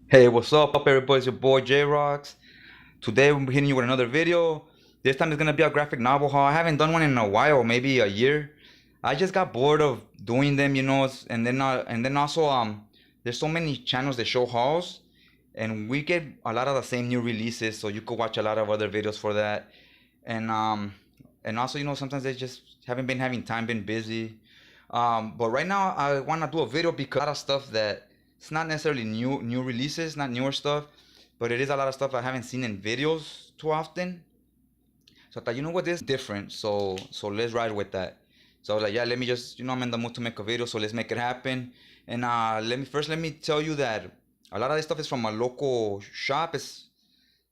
Hey, what's up, everybody? It's your boy J-Rocks. Today we're hitting you with another video. This time it's gonna be a graphic novel haul. I haven't done one in a while, maybe a year. I just got bored of doing them, and then also there's so many channels that show hauls, and we get a lot of the same new releases, so you could watch a lot of other videos for that. And also sometimes they just haven't been having time, been busy. But right now I wanna do a video because a lot of stuff that it's not necessarily new releases, not newer stuff, but it is a lot of stuff I haven't seen in videos too often. So I thought, you know what, this is different. So let's ride with that. So I was like, yeah, let me just, I'm in the mood to make a video, so let's make it happen. And let me tell you that a lot of this stuff is from a local shop. It's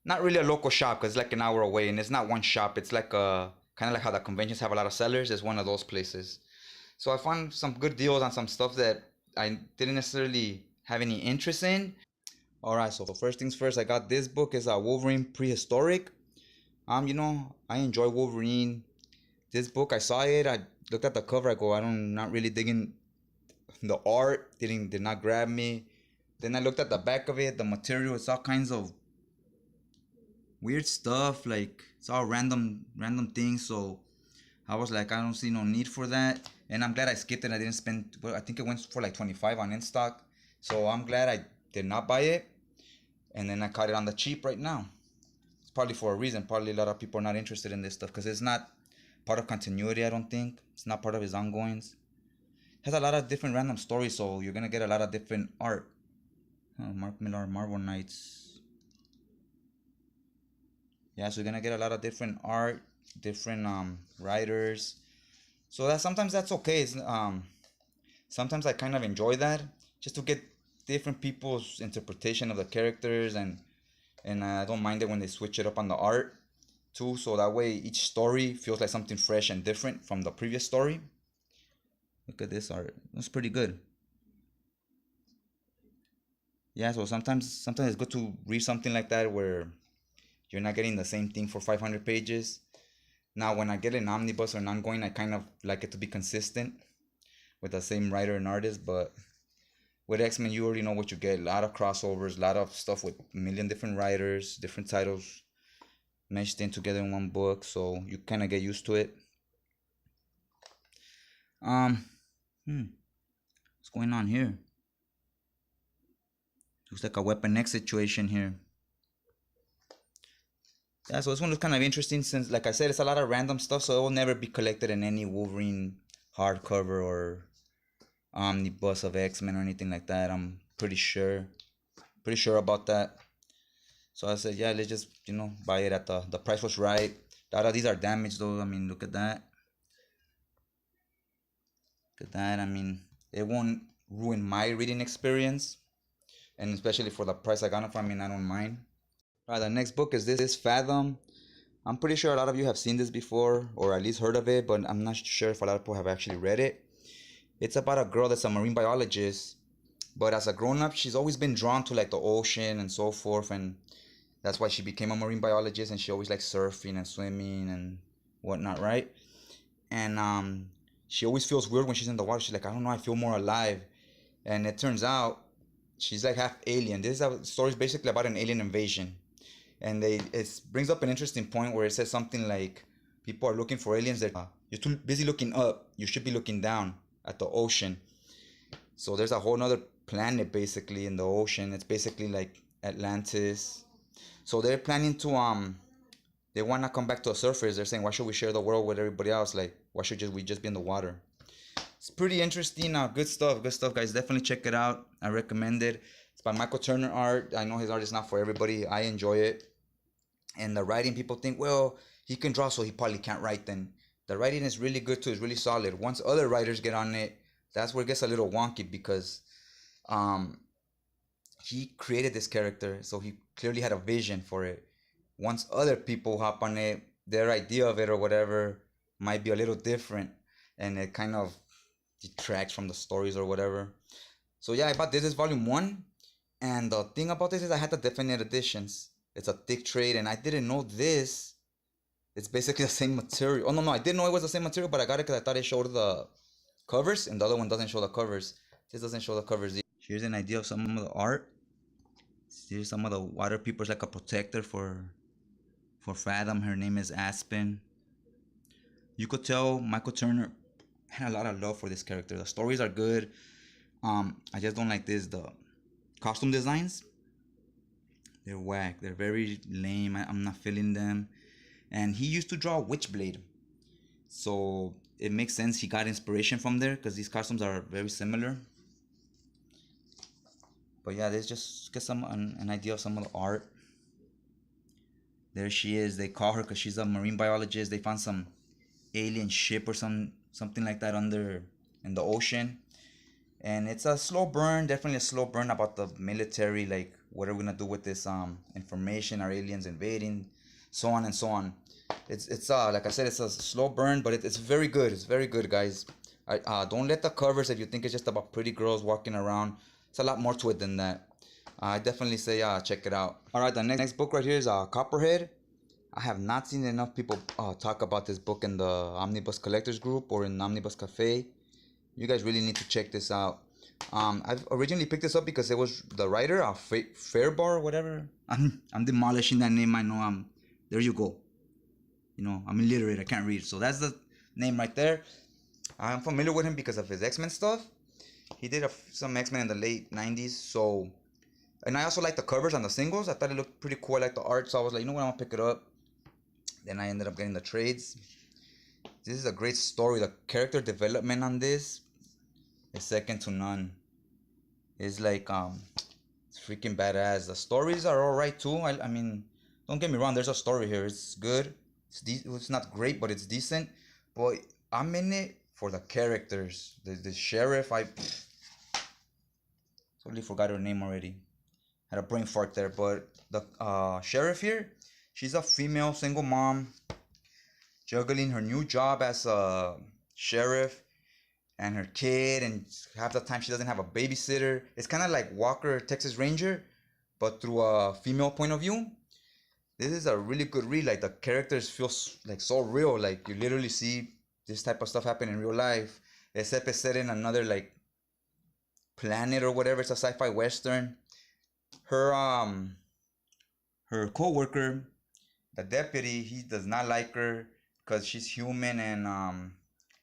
not really a local shop because it's like an hour away, and it's not one shop. It's like a kind of like how the conventions have a lot of sellers. It's one of those places. So I found some good deals on some stuff that I didn't necessarily have any interest in. All right, so first things first, I got this book. It's a Wolverine Prehistoric. I enjoy Wolverine. This book, I saw it. I looked at the cover. I go, I'm not really digging the art. Did not grab me. Then I looked at the back of it. The material, it's all kinds of weird stuff. Like it's all random things. So I was like, I don't see no need for that. And I'm glad I skipped it. I didn't spend, well, I think it went for like 25 on InStock. So I'm glad I did not buy it. And then I caught it on the cheap right now. It's probably for a reason. Probably a lot of people are not interested in this stuff because it's not part of continuity, I don't think. It's not part of his ongoings. It has a lot of different random stories, so you're going to get a lot of different art. Mark Millar, Marvel Knights. Yeah, so you're going to get a lot of different art, different writers. So that sometimes that's okay. Sometimes I kind of enjoy that just to get different people's interpretation of the characters, and I don't mind it when they switch it up on the art too. So that way each story feels like something fresh and different from the previous story. Look at this art. It's pretty good. Yeah, so sometimes it's good to read something like that where you're not getting the same thing for 500 pages. Now, when I get an omnibus or an ongoing, I kind of like it to be consistent with the same writer and artist. But with X-Men, you already know what you get. A lot of crossovers, a lot of stuff with a million different writers, different titles meshed in together in one book. So you kind of get used to it. Um, what's going on here? Looks like a Weapon X situation here. Yeah, so this one was kind of interesting since, like I said, it's a lot of random stuff, so it will never be collected in any Wolverine hardcover or omnibus of X-Men or anything like that. I'm pretty sure about that. So I said, yeah, let's just buy it at the price was right. A lot of these are damaged though. I mean, look at that. Look at that. I mean, it won't ruin my reading experience, and especially for the price I got it for. I mean, I don't mind. All right, the next book is this Fathom. I'm pretty sure a lot of you have seen this before or at least heard of it, but I'm not sure if a lot of people have actually read it. It's about a girl that's a marine biologist, but as a grown up, she's always been drawn to like the ocean and so forth, and that's why she became a marine biologist, and she always likes surfing and swimming and whatnot, right? And she always feels weird when she's in the water. She's like, I don't know, I feel more alive. And it turns out she's like half alien. This is a story is basically about an alien invasion, and it brings up an interesting point where it says something like people are looking for aliens. That you're too busy looking up. You should be looking down at the ocean. So there's a whole other planet basically in the ocean. It's basically like Atlantis. So they're planning to they want to come back to the surface. They're saying, why should we share the world with everybody else? Like, why should we just be in the water? It's pretty interesting. Good stuff, guys. Definitely check it out. I recommend it. It's by Michael Turner art. I know his art is not for everybody. I enjoy it. And the writing, people think, well, he can draw, so he probably can't write. Then the writing is really good too. It's really solid. Once other writers get on it, that's where it gets a little wonky because um, he created this character, so he clearly had a vision for it. Once other people hop on it, their idea of it or whatever might be a little different, and it kind of detracts from the stories or whatever. So yeah, I bought this is volume one, and the thing about this is I had the definite editions. It's a thick trade, and I didn't know this. It's basically the same material. Oh no, I didn't know it was the same material, but I got it because I thought it showed the covers, and the other one doesn't show the covers. This doesn't show the covers. Here's an idea of some of the art. Here's some of the water people. It's like a protector for Fathom. Her name is Aspen. You could tell Michael Turner had a lot of love for this character. The stories are good. I just don't like the costume designs. They're whack. They're very lame. I'm not feeling them. And he used to draw Witchblade, so it makes sense he got inspiration from there because these costumes are very similar. But yeah, let's just get an idea of some of the art. There she is. They call her because she's a marine biologist. They found some alien ship or something like that under in the ocean, and it's a slow burn. Definitely a slow burn about the military. Like, what are we gonna do with this information? Are aliens invading? So on and so on. It's like I said, it's a slow burn, but it's very good. It's very good, guys. Don't let the covers, if you think it's just about pretty girls walking around. It's a lot more to it than that. I definitely say check it out. All right, the next book right here is Copperhead. I have not seen enough people talk about this book in the Omnibus Collectors group or in Omnibus Cafe. You guys really need to check this out. I've originally picked this up because it was the writer, Fairbar or whatever. I'm demolishing that name. I know. There you go. You know, I'm illiterate. I can't read. So that's the name right there. I'm familiar with him because of his X-Men stuff. He did some X-Men in the late 90s. So, and I also like the covers on the singles. I thought it looked pretty cool. I like the art. So I was like, you know what, I'm going to pick it up. Then I ended up getting the trades. This is a great story. The character development on this is second to none. It's like, it's freaking badass. The stories are alright too. I mean, don't get me wrong. There's a story here. It's good. It's not great, but it's decent. But I'm in it for the characters. The sheriff, I totally forgot her name already. Had a brain fart there. But the sheriff here, she's a female single mom juggling her new job as a sheriff and her kid, and half the time she doesn't have a babysitter. It's kind of like Walker, Texas Ranger, but through a female point of view. This is a really good read. Like, the characters feel like so real. Like, you literally see this type of stuff happen in real life. Except it's set in another like planet or whatever. It's a sci-fi western. Her co-worker, the deputy, he does not like her because she's human, and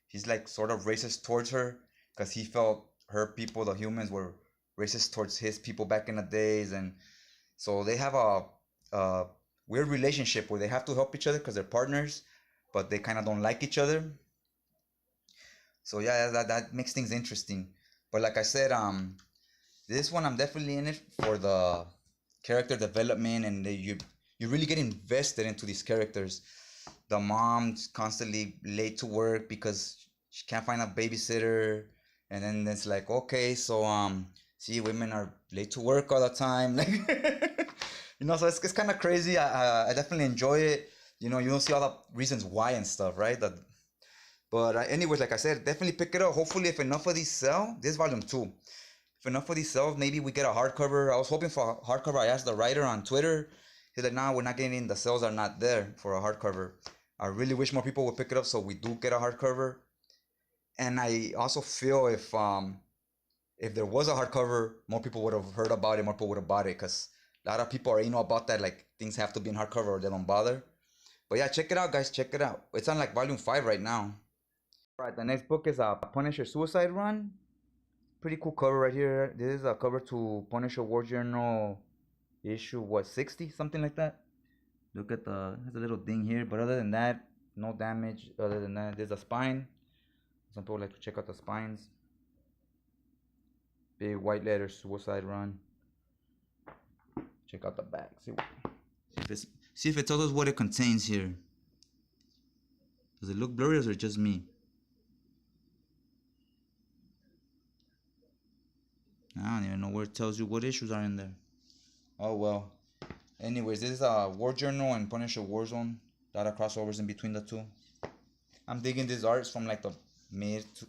he's like sort of racist towards her because he felt her people, the humans, were racist towards his people back in the days, and so they have a weird relationship where they have to help each other because they're partners, but they kind of don't like each other. So yeah, that makes things interesting. But like I said, this one I'm definitely in it for the character development, and you really get invested into these characters. The mom's constantly late to work because she can't find a babysitter, and then it's like, okay, so see, women are late to work all the time, like you know, so it's kind of crazy. I definitely enjoy it. You know, you don't see all the reasons why and stuff, right? But anyways, like I said, definitely pick it up. Hopefully, if enough of these sell, this volume 2. If enough of these sell, maybe we get a hardcover. I was hoping for a hardcover. I asked the writer on Twitter. He's like, nah, we're not getting, the sales are not there for a hardcover. I really wish more people would pick it up so we do get a hardcover. And I also feel if there was a hardcover, more people would have heard about it, more people would have bought it, because a lot of people are, about that, like, things have to be in hardcover or they don't bother. But yeah, check it out, guys. Check it out. It's on like volume 5 right now. All right, the next book is Punisher Suicide Run. Pretty cool cover right here. This is a cover to Punisher War Journal issue 60, something like that. Look at there's a little ding here, but other than that, no damage. Other than that, there's a spine. Some people like to check out the spines. Big white letters, Suicide Run. Check out the back. See if it tells us what it contains here. Does it look blurry or is it just me? I don't even know where it tells you what issues are in there. Oh well. Anyways, this is a War Journal and Punisher Warzone. A lot of crossovers in between the two. I'm digging this art. It's from like the mid to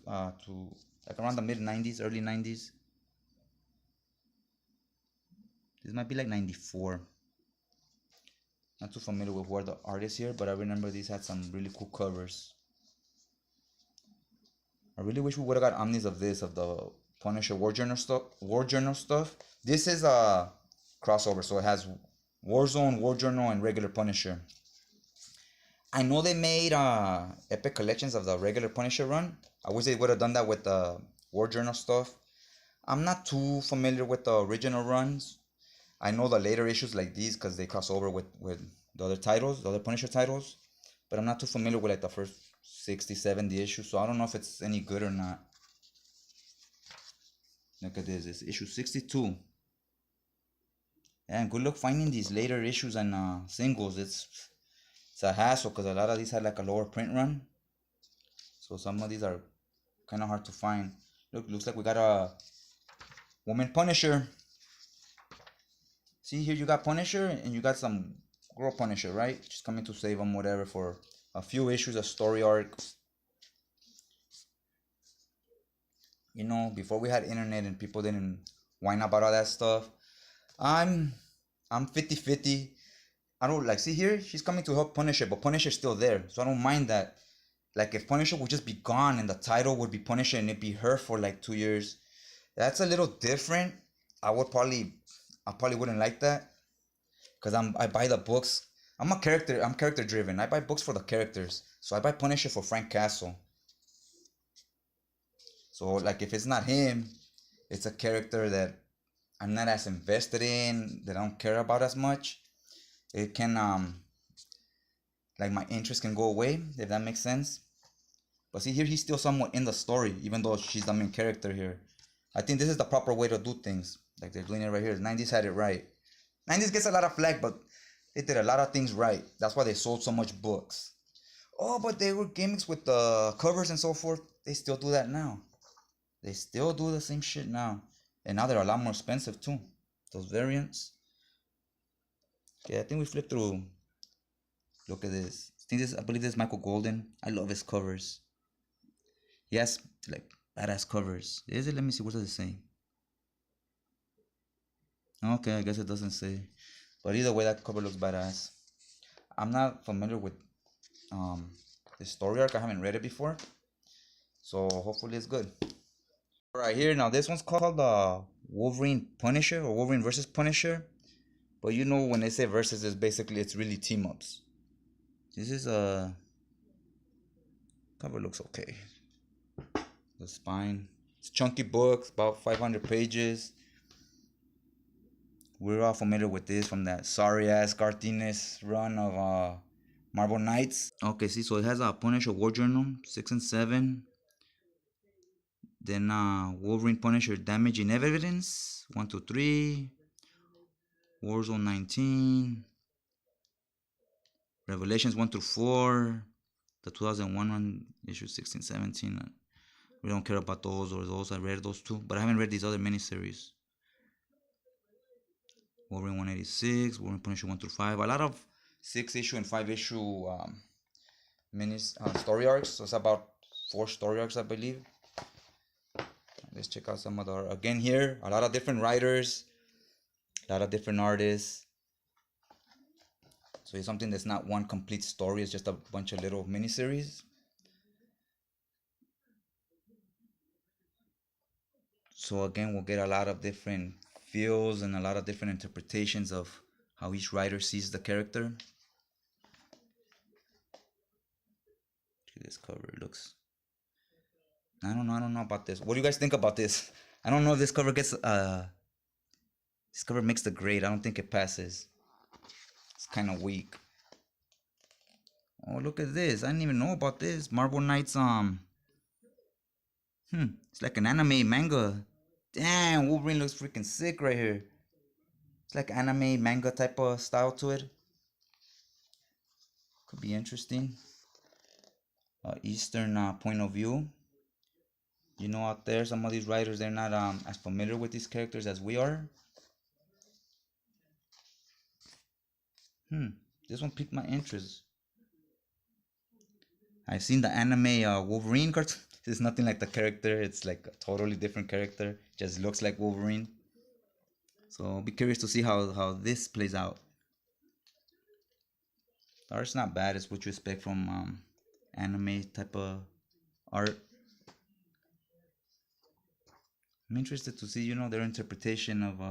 like around the mid 90s, early 90s. This might be like 94. Not too familiar with who are the artists here, but I remember these had some really cool covers. I really wish we would have got omnis of this, of the Punisher War Journal stuff. This is crossover. So it has Warzone, War Journal, and regular Punisher. I know they made epic collections of the regular Punisher run. I wish they would have done that with the War Journal stuff. I'm not too familiar with the original runs. I know the later issues like these because they cross over with the other titles, the other Punisher titles. But I'm not too familiar with like the first 60, 70 issues. So I don't know if it's any good or not. Look at this. It's issue 62. And good luck finding these later issues and singles. It's a hassle because a lot of these had like a lower print run. So some of these are kind of hard to find. Look, looks like we got a woman Punisher. See here, you got Punisher and you got some girl Punisher, right? Just coming to save them, whatever, for a few issues, a story arc. You know, before we had internet and people didn't whine about all that stuff. I'm 50-50. I don't like, see here, she's coming to help Punisher, but Punisher's still there. So I don't mind that. Like if Punisher would just be gone and the title would be Punisher and it'd be her for like 2 years. That's a little different. I probably wouldn't like that. Cause I buy the books. I'm character driven. I buy books for the characters. So I buy Punisher for Frank Castle. So like if it's not him, it's a character that I'm not as invested in, that I don't care about as much. It can like my interest can go away, if that makes sense. But see here, he's still somewhat in the story, even though she's the main character here. I think this is the proper way to do things. Like they're doing it right here. 90s had it right. 90s gets a lot of flack, but they did a lot of things right. That's why they sold so much books. Oh, but they were gimmicks with the covers and so forth. They still do that now. They still do the same shit now. And now they're a lot more expensive too. Those variants. Okay, I think we flipped through. Look at this. I believe this is Michael Golden. I love his covers. He has like badass covers. Is it? Let me see. What does it say? Okay, I guess it doesn't say. But either way, that cover looks badass. I'm not familiar with the story arc. I haven't read it before. So hopefully it's good. Right here, now this one's called Wolverine Punisher or Wolverine versus Punisher. But you know when they say versus, it's really team ups. This is a cover looks okay. The spine. It's chunky books, about 500 pages. We're all familiar with this from that sorry ass Garth run of Marvel Knights. Okay, see, so it has a Punisher War Journal 6 and 7. Then Wolverine Punisher Damaging Evidence 1 to 3. Warzone 19. Revelations 1 through 4. The 2001 one, issue 16, 17. We don't care about those or those. I read those too, but I haven't read these other miniseries. Wolverine 186, Wolverine Punisher 1 through 5. A lot of 6 issue and 5 issue story arcs. So it's about 4 story arcs, I believe. Let's check out some of the, again here, a lot of different writers, a lot of different artists. So it's something that's not one complete story, it's just a bunch of little miniseries. So again, we'll get a lot of different feels and a lot of different interpretations of how each writer sees the character. This cover looks, I don't know about this. What do you guys think about this? I don't know if this cover gets this cover makes the grade. I don't think it passes. It's kind of weak. Oh, look at this. I didn't even know about this. Marvel Knights it's like an anime manga. Damn, Wolverine looks freaking sick right here. It's like anime manga type of style to it. Could be interesting. Eastern point of view. You know, out there, some of these writers, they're not as familiar with these characters as we are. This one piqued my interest. I've seen the anime Wolverine cartoon. It's nothing like the character. It's like a totally different character. Just looks like Wolverine. So I'll be curious to see how this plays out. The art's not bad. It's what you expect from anime type of art. I'm interested to see, you know, their interpretation of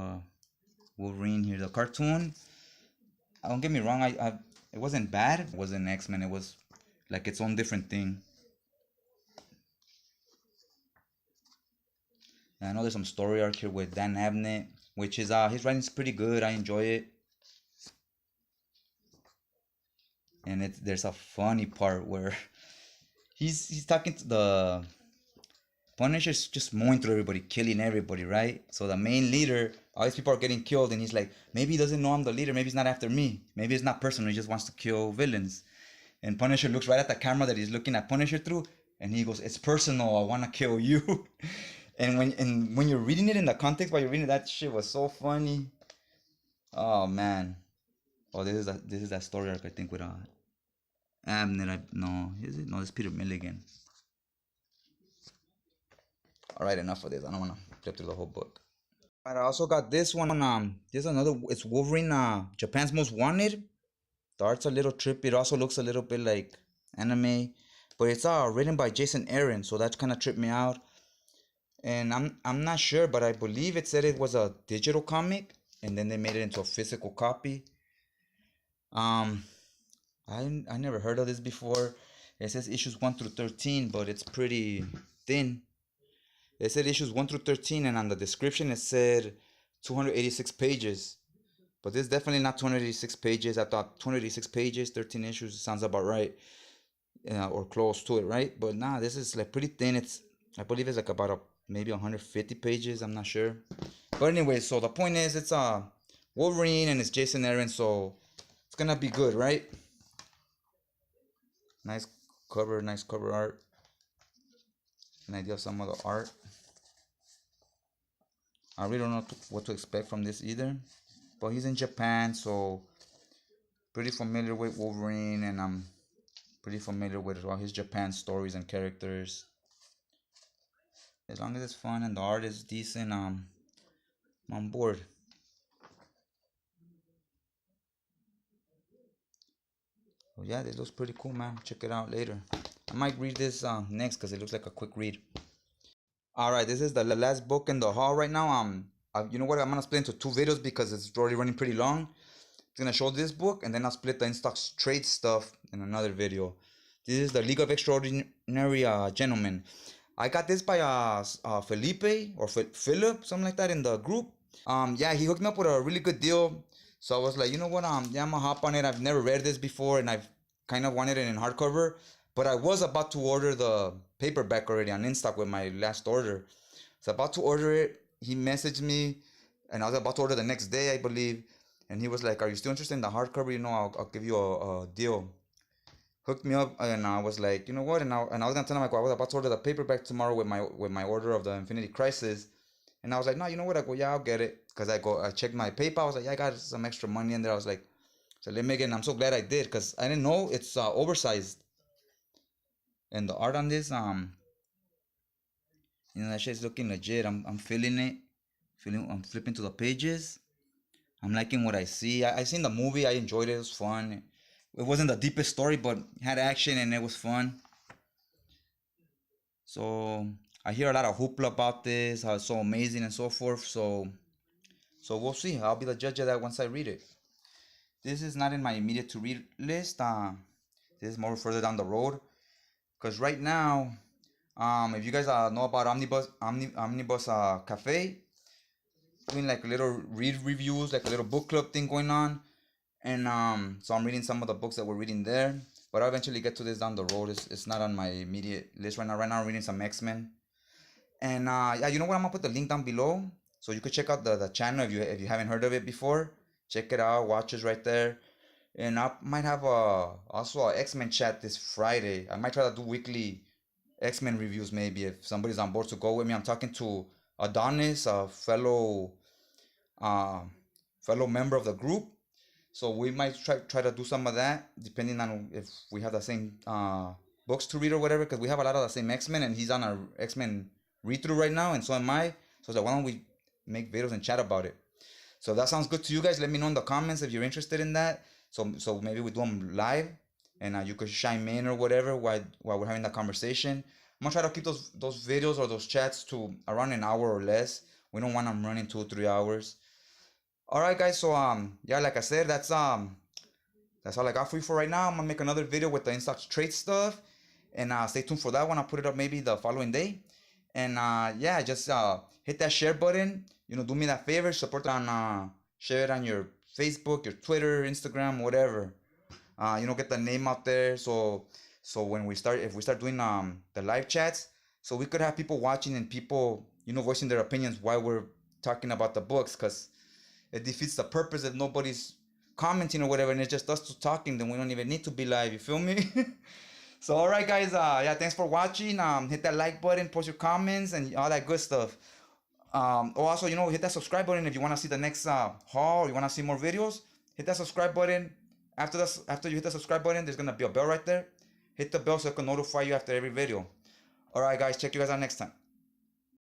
Wolverine here. The cartoon, don't get me wrong, it wasn't bad. It wasn't X-Men. It was like its own different thing. And I know there's some story arc here with Dan Abnett, which is his writing's pretty good. I enjoy it. And there's a funny part where he's talking to the Punisher's just mowing through everybody, killing everybody, right? So the main leader, all these people are getting killed, and he's like, maybe he doesn't know I'm the leader. Maybe he's not after me. Maybe it's not personal. He just wants to kill villains. And Punisher looks right at the camera that he's looking at Punisher through, and he goes, "It's personal. I want to kill you." And when you're reading it in the context while you're reading it, that shit was so funny. Oh man. Oh, this is that story arc I think with Abner. No, is it? No, it's Peter Milligan. All right, enough of this. I don't want to flip through the whole book. All right, I also got this one. There's another. It's Wolverine. Japan's Most Wanted. The art's a little trippy. It also looks a little bit like anime, but it's written by Jason Aaron, so that kind of tripped me out. And I'm not sure, but I believe it said it was a digital comic, and then they made it into a physical copy. I never heard of this before. It says issues 1 through 13, but it's pretty thin. It said issues 1 through 13, and on the description it said 286 pages. But this is definitely not 286 pages. I thought 286 pages, 13 issues sounds about right, or close to it, right? But nah, this is like pretty thin. I believe it's like about maybe 150 pages. I'm not sure. But anyway, so the point is, it's Wolverine and it's Jason Aaron, so it's gonna be good, right? Nice cover art. An idea of some of the art. I really don't know what to expect from this either. But he's in Japan, so pretty familiar with Wolverine, and I'm pretty familiar with all his Japan stories and characters. As long as it's fun and the art is decent, I'm on board. Well, yeah, this looks pretty cool, man. Check it out later. I might read this next because it looks like a quick read. Alright, this is the last book in the haul right now. You know what? I'm gonna split into two videos because it's already running pretty long. I'm gonna show this book, and then I'll split the in-stock trade stuff in another video. This is the League of Extraordinary Gentlemen. I got this by Felipe or Philip, something like that, in the group. Yeah, he hooked me up with a really good deal. So I was like, you know what? Yeah, I'm gonna hop on it. I've never read this before, and I've kind of wanted it in hardcover. But I was about to order the paperback already on InStock with my last order. So about to order it, he messaged me, and I was about to order the next day, I believe. And he was like, "Are you still interested in the hardcover? You know, I'll give you a deal." Hooked me up, and I was like, you know what? And I was gonna tell him, like, I was about to order the paperback tomorrow with my order of the Infinity Crisis. And I was like, no, you know what? I go, yeah, I'll get it. Because I checked my PayPal. I was like, yeah, I got some extra money in there. I was like, so let me get it. And I'm so glad I did, because I didn't know it's oversized. And the art on this, you know, that shit's looking legit. I'm feeling it. I'm flipping to the pages. I'm liking what I see. I seen the movie. I enjoyed it. It was fun. It wasn't the deepest story, but it had action and it was fun. So I hear a lot of hoopla about this, how it's so amazing and so forth. So we'll see. I'll be the judge of that once I read it. This is not in my immediate to read list. This is more further down the road. Because right now, if you guys know about Omnibus Cafe, doing like little read reviews, like a little book club thing going on. And so I'm reading some of the books that we're reading there. But I'll eventually get to this down the road. It's not on my immediate list right now. Right now I'm reading some X-Men. And yeah, you know what? I'm gonna put the link down below, so you could check out the channel if you haven't heard of it before. Check it out. Watch it right there. And I might have also a X-Men chat this Friday. I might try to do weekly X-Men reviews maybe if somebody's on board to go with me. I'm talking to Adonis, a fellow member of the group. So we might try to do some of that, depending on if we have the same books to read or whatever, because we have a lot of the same X-Men, and he's on our X-Men read-through right now, and so am I. So why don't we make videos and chat about it? So if that sounds good to you guys, let me know in the comments if you're interested in that. So maybe we do them live, and you could chime in or whatever while we're having that conversation. I'm gonna try to keep those videos or those chats to around an hour or less. We don't want them running 2 or 3 hours. All right, guys. So yeah, like I said, that's all I got for you for right now. I'm gonna make another video with the in-stock trade stuff, and stay tuned for that one. I'll put it up maybe the following day. And yeah, just hit that share button. You know, do me that favor, support it on share it on your Facebook, your Twitter, Instagram, whatever. You know, get the name out there. So when we start, if we start doing the live chats, so we could have people watching and people, you know, voicing their opinions while we're talking about the books, cause it defeats the purpose if nobody's commenting or whatever, and it's just us two talking. Then we don't even need to be live. You feel me? So all right, guys. Yeah, thanks for watching. Hit that like button, post your comments, and all that good stuff. Also, you know, hit that subscribe button if you want to see the next haul or you want to see more videos. Hit that subscribe button. After you hit the subscribe button, there's gonna be a bell right there. Hit the bell so it can notify you after every video. All right, guys. Check you guys out next time.